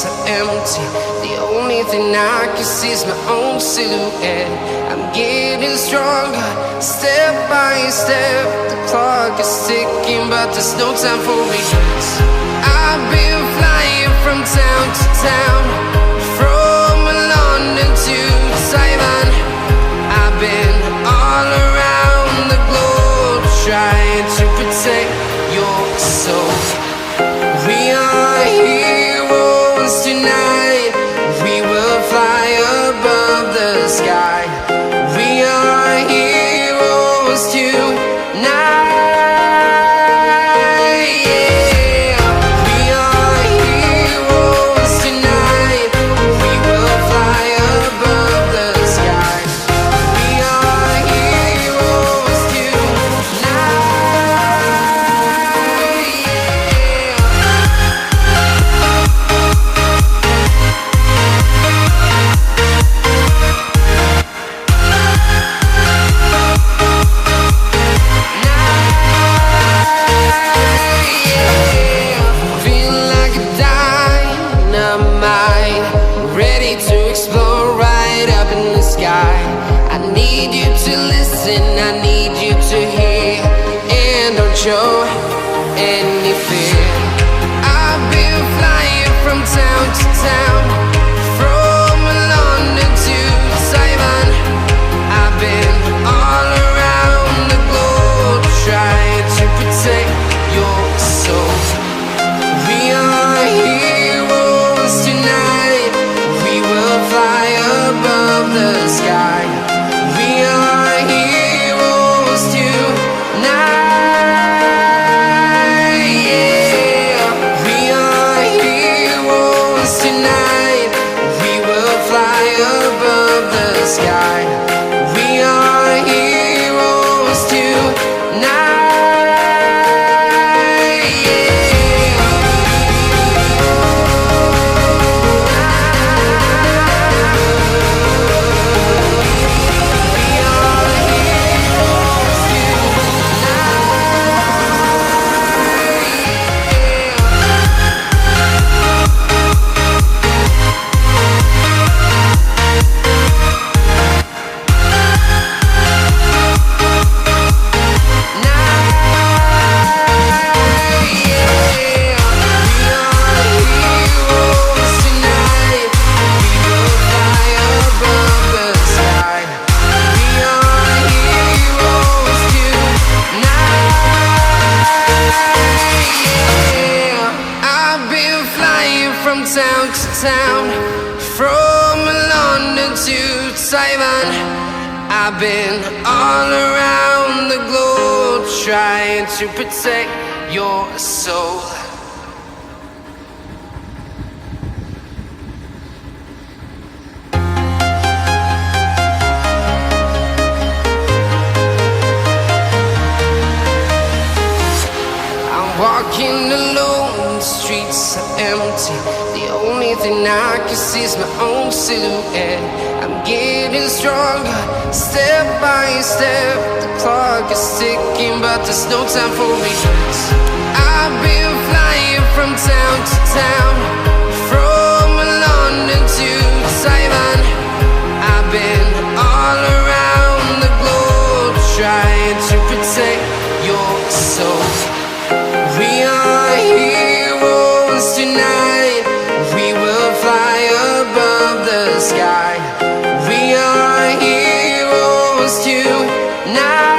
are empty. The only thing I can see is my own silhouette. I'm getting stronger, step by step. The clock is ticking, but there's no time for regrets. I've been flying from town to town, from London to Taiwan. I've been all around the globe, trying to protect your soul. We are heroes tonight. We will fly above the sky. We are heroes tonight. Yeah. We are heroes tonight. We will fly above the sky. We are heroes tonight. Feeling like a dynamite, ready to explode right up in the sky. I need you to listen, I need you to hear, and don't show any fear. I've been flying from town to town, from London to Taiwan. I've been all around the globe, trying to protect your soul. We are heroes tonight. We will fly above the sky. We are heroes tonight. Yeah. We are heroes tonight. We will fly above the sky. We are heroes tonight. Town to town, from London to Taiwan. I've been all around the globe, trying to protect your soul. I'm walking alone, the streets are empty. The only thing I can see is my own silhouette. I'm getting stronger, step by step. The clock is ticking, but there's no time for regrets. I've been flying from town to town, from London to Taiwan. I've been all around the globe, trying to protect your soul. We are heroes tonight. We will fly above the sky. We are heroes tonight.